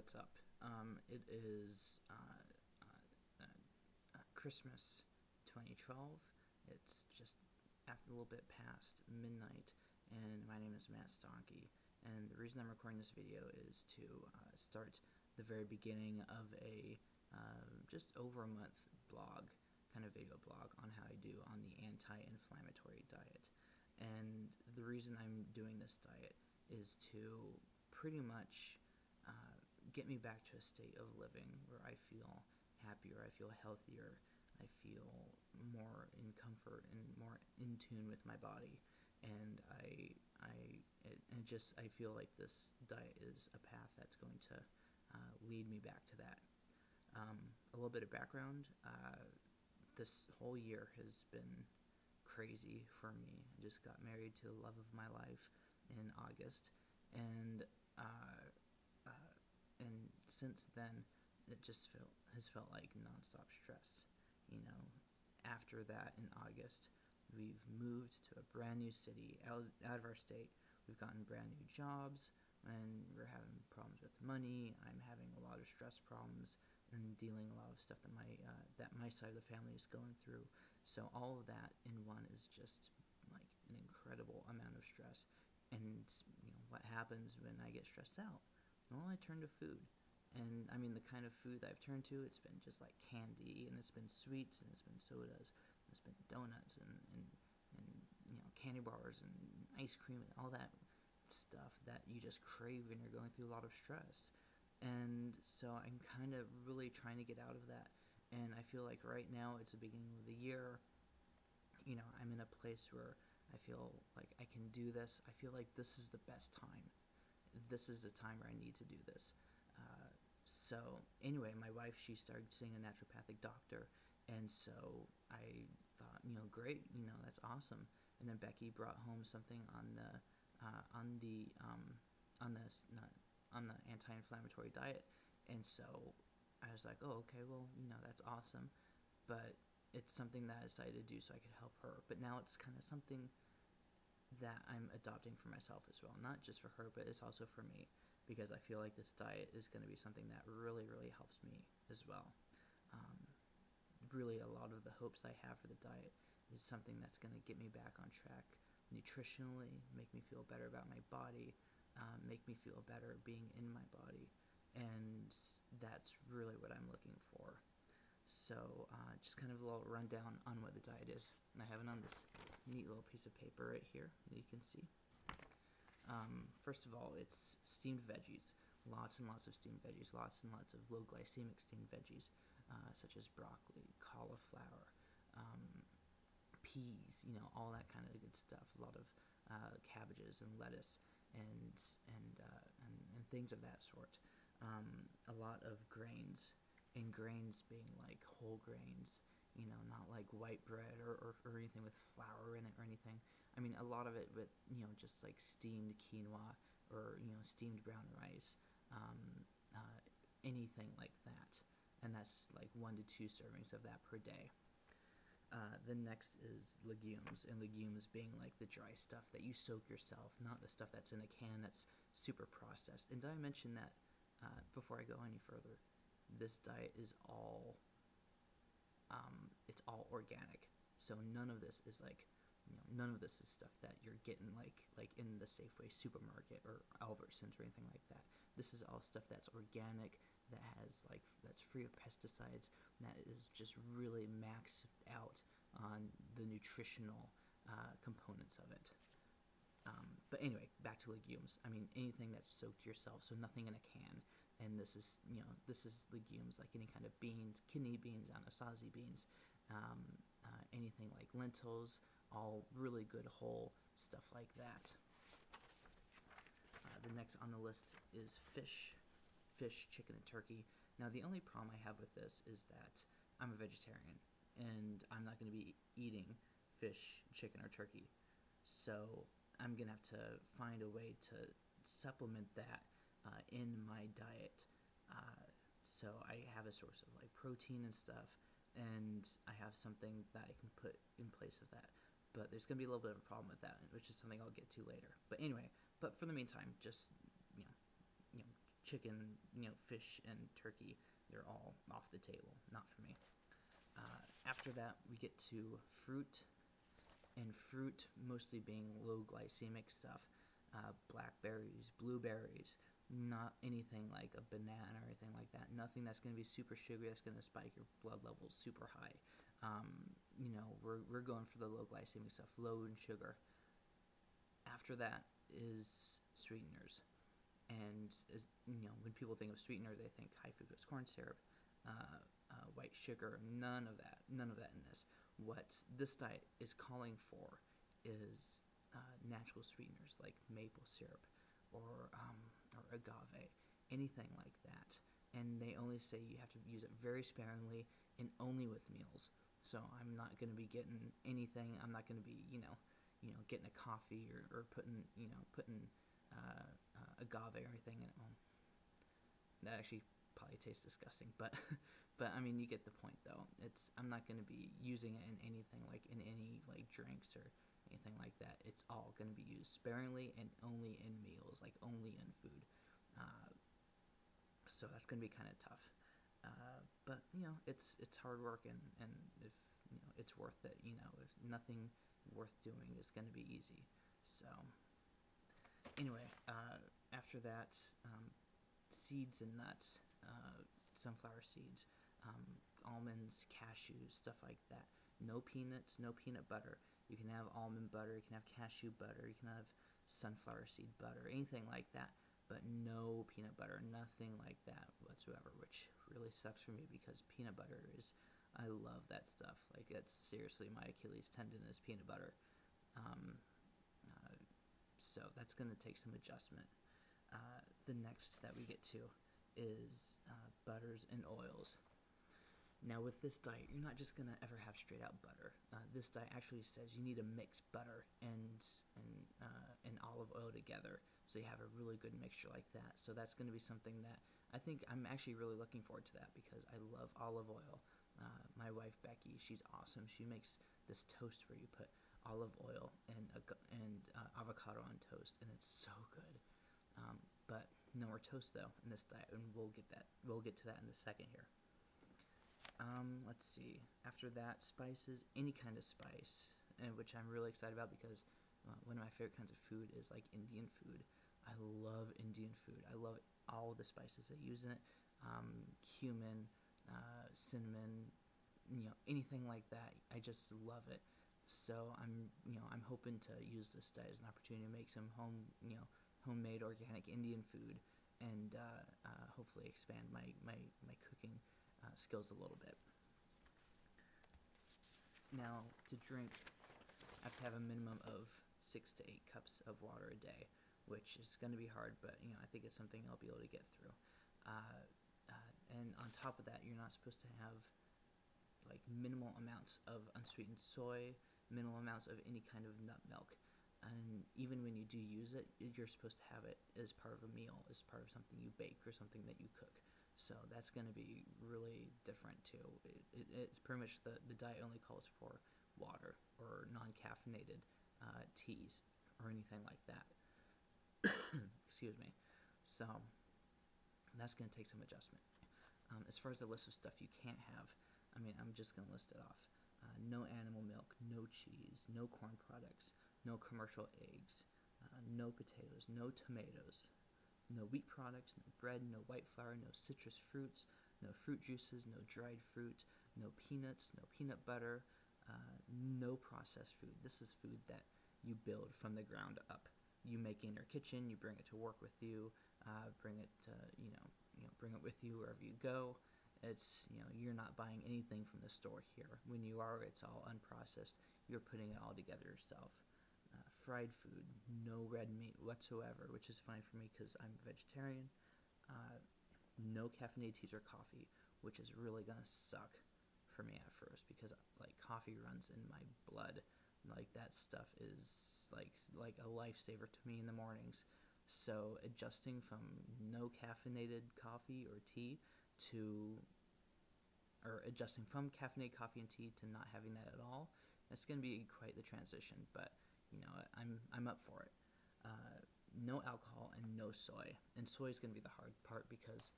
what's up? It is Christmas 2012. It's just after a little bit past midnight, and my name is Matt Stonky. And the reason I'm recording this video is to start the very beginning of a just over a month blog, kind of video blog on how I do on the anti-inflammatory diet. And the reason I'm doing this diet is to pretty much get me back to a state of living where I feel happier, I feel healthier, I feel more in comfort and more in tune with my body. And I feel like this diet is a path that's going to lead me back to that. A little bit of background, this whole year has been crazy for me. I just got married to the love of my life in August, and since then, it just has felt like nonstop stress. You know, after that in August, we've moved to a brand new city out of our state. We've gotten brand new jobs, and we're having problems with money. I'm having a lot of stress problems and dealing a lot of stuff that my side of the family is going through. So all of that in one is just like an incredible amount of stress. And you know what happens when I get stressed out? Well, I turn to food. And I mean, the kind of food that I've turned to, it's been just like candy, and it's been sweets, and it's been sodas, and it's been donuts, and you know, candy bars, and ice cream, and all that stuff that you just crave when you're going through a lot of stress. And so I'm kind of really trying to get out of that. And I feel like right now it's the beginning of the year. You know, I'm in a place where I feel like I can do this. I feel like this is the best time. This is the time where I need to do this. So anyway, my wife, she started seeing a naturopathic doctor, and so I thought, you know, great, you know, that's awesome. And then Becky brought home something on the anti-inflammatory diet, and so I was like, oh, okay, well, you know, that's awesome, but it's something that I decided to do so I could help her. But now it's kind of something that I'm adopting for myself as well, not just for her, but it's also for me, because I feel like this diet is going to be something that really, really helps me as well. Really, a lot of the hopes I have for the diet is something that's going to get me back on track nutritionally, make me feel better about my body, make me feel better being in my body, and that's really what I'm looking for. So just kind of a little rundown on what the diet is. And I have it on this neat little piece of paper right here that you can see. First of all, it's steamed veggies. Lots and lots of steamed veggies. Lots and lots of low glycemic steamed veggies, such as broccoli, cauliflower, peas, you know, all that kind of good stuff. A lot of cabbages and lettuce and things of that sort. A lot of grains, and grains being like whole grains, you know, not like white bread or anything with flour in it or anything. I mean, a lot of it with, you know, just like steamed quinoa or, you know, steamed brown rice, anything like that. And that's like 1 to 2 servings of that per day. The next is legumes, and legumes being like the dry stuff that you soak yourself, not the stuff that's in a can that's super processed. And did I mention that before I go any further? This diet is all it's all organic. So none of this is like, you know, none of this is stuff that you're getting like in the Safeway supermarket or Albertsons or anything like that. This is all stuff that's organic, that has like, that's free of pesticides, that is just really maxed out on the nutritional components of it. But anyway, back to legumes. I mean, anything that's soaked yourself, so nothing in a can. And this is, you know, this is legumes like any kind of beans, kidney beans, anasazi beans, anything like lentils, all really good whole stuff like that. The next on the list is fish, chicken, and turkey. Now, the only problem I have with this is that I'm a vegetarian, and I'm not going to be eating fish, chicken, or turkey. So I'm going to have to find a way to supplement that in my diet. So I have a source of like protein and stuff, and I have something that I can put in place of that. But there's going to be a little bit of a problem with that, which is something I'll get to later. But anyway, but for the meantime, just you know, chicken, fish and turkey, they're all off the table. Not for me. After that, we get to fruit, and fruit mostly being low glycemic stuff. Blackberries, blueberries, not anything like a banana or anything like that. Nothing that's going to be super sugary, that's going to spike your blood levels super high. We're going for the low glycemic stuff, low in sugar. After that is sweeteners. And when people think of sweetener, they think high fructose corn syrup, white sugar. None of that in this. What this diet is calling for is natural sweeteners like maple syrup or agave, anything like that. And they only say you have to use it very sparingly and only with meals. So I'm not going to be getting anything. I'm not going to be getting a coffee or putting agave or anything in it. Well, that actually probably tastes disgusting, but I mean, you get the point though. I'm not going to be using it in anything like in any like drinks or anything like that. It's all going to be used sparingly and only in meals, like only in food. So that's going to be kind of tough. But it's hard work, and if it's worth it. If nothing worth doing is going to be easy. So anyway, after that, seeds and nuts, sunflower seeds, almonds, cashews, stuff like that. No peanuts, no peanut butter. You can have almond butter, you can have cashew butter, you can have sunflower seed butter, anything like that, but no peanut butter, nothing like that whatsoever, which really sucks for me because peanut butter I love that stuff. Like, that's seriously my Achilles tendon is peanut butter. So that's going to take some adjustment. The next that we get to is butters and oils. Now with this diet, you're not just going to ever have straight out butter. This diet actually says you need to mix butter and olive oil together, so you have a really good mixture like that. So that's going to be something that I think I'm actually really looking forward to that because I love olive oil. My wife Becky, she's awesome. She makes this toast where you put olive oil and avocado on toast, and it's so good. But no more toast though in this diet, and we'll get to that in a second here. Let's see. After that, spices, any kind of spice, which I'm really excited about because one of my favorite kinds of food is like Indian food. I love Indian food. I love all of the spices they use in it. Cumin, cinnamon, anything like that. I just love it. So I'm hoping to use this diet as an opportunity to make some homemade organic Indian food, and hopefully expand my cooking skills a little bit. Now, to drink, I have to have a minimum of 6 to 8 cups of water a day, which is going to be hard, but I think it's something I'll be able to get through. And on top of that, you're not supposed to have like minimal amounts of unsweetened soy, minimal amounts of any kind of nut milk. And even when you do use it, you're supposed to have it as part of a meal, as part of something you bake or something that you cook. So that's going to be really different too. It's pretty much the diet only calls for water or non-caffeinated teas or anything like that. Excuse me. So that's going to take some adjustment. As far as the list of stuff you can't have, I'm just going to list it off. No animal milk, no cheese, no corn products, no commercial eggs, no potatoes, no tomatoes, no wheat products, no bread, no white flour, no citrus fruits, no fruit juices, no dried fruit, no peanuts, no peanut butter, no processed food. This is food that you build from the ground up. You make it in your kitchen, you bring it to work with you, bring it with you wherever you go. It's, you're not buying anything from the store here. When you are, it's all unprocessed. You're putting it all together yourself. Fried food, no red meat whatsoever, which is fine for me because I'm a vegetarian. No caffeinated teas or coffee, which is really gonna suck for me at first because like coffee runs in my blood. Like that stuff is like a lifesaver to me in the mornings. So adjusting from no caffeinated coffee or tea or adjusting from caffeinated coffee and tea to not having that at all, that's going to be quite the transition, but I'm up for it. no alcohol and no soy. And soy is going to be the hard part because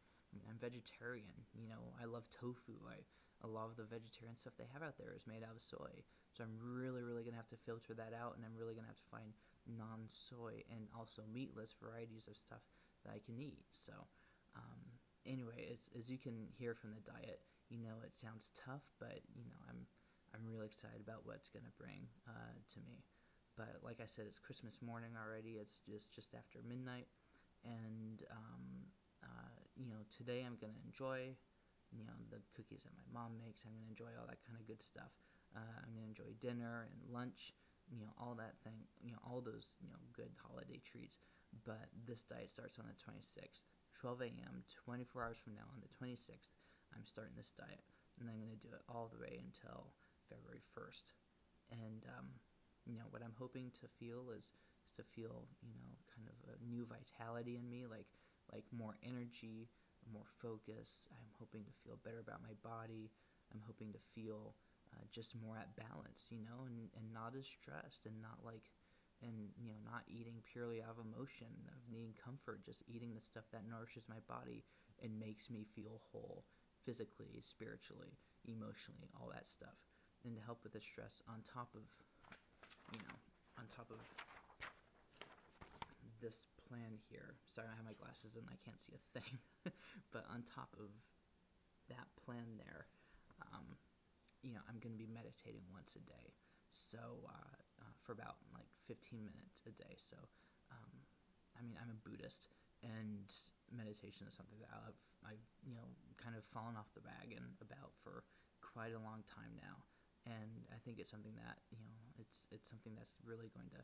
I'm vegetarian. I love tofu. A lot of the vegetarian stuff they have out there is made out of soy. So I'm really, really going to have to filter that out, and I'm really going to have to find non-soy and also meatless varieties of stuff that I can eat. So anyway, as you can hear from the diet, it sounds tough, but I'm really excited about what it's going to bring to me. But like I said, it's Christmas morning already. It's just after midnight, and today I'm gonna enjoy the cookies that my mom makes. I'm gonna enjoy all that kind of good stuff. I'm gonna enjoy dinner and lunch, all that thing, all those good holiday treats. But this diet starts on the 26th, 12 a.m. 24 hours from now on the 26th. I'm starting this diet, and I'm gonna do it all the way until February 1st. And what I'm hoping to feel is to feel kind of a new vitality in me, like more energy, more focus. I'm hoping to feel better about my body. I'm hoping to feel just more at balance, and not as stressed, and not not eating purely out of emotion, of needing comfort, just eating the stuff that nourishes my body and makes me feel whole, physically, spiritually, emotionally, all that stuff. And to help with the stress on top of this plan here. Sorry, I have my glasses and I can't see a thing. But on top of that plan there, I'm going to be meditating once a day. So for about 15 minutes a day. So I'm a Buddhist, and meditation is something that I've kind of fallen off the wagon about for quite a long time now. And I think it's something that it's something that's really going to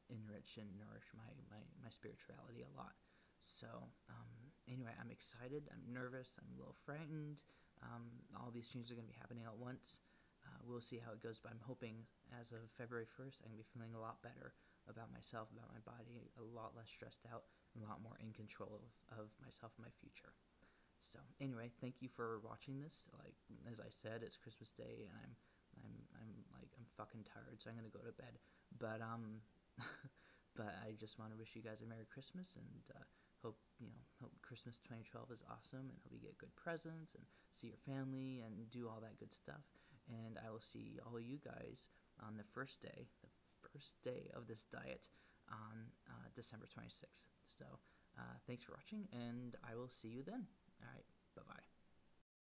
enrich and nourish my spirituality a lot. So anyway, I'm excited. I'm nervous. I'm a little frightened. All these changes are going to be happening at once. We'll see how it goes, but I'm hoping as of February 1st, I'm going to be feeling a lot better about myself, about my body, a lot less stressed out, and a lot more in control of myself and my future. So anyway, thank you for watching this. As I said, it's Christmas Day, and I'm fucking tired, so I'm gonna go to bed. But but I just want to wish you guys a Merry Christmas, and hope Christmas 2012 is awesome, and hope you get good presents and see your family and do all that good stuff. And I will see all you guys on the first day of this diet on December 26th. So thanks for watching, and I will see you then. All right, bye-bye.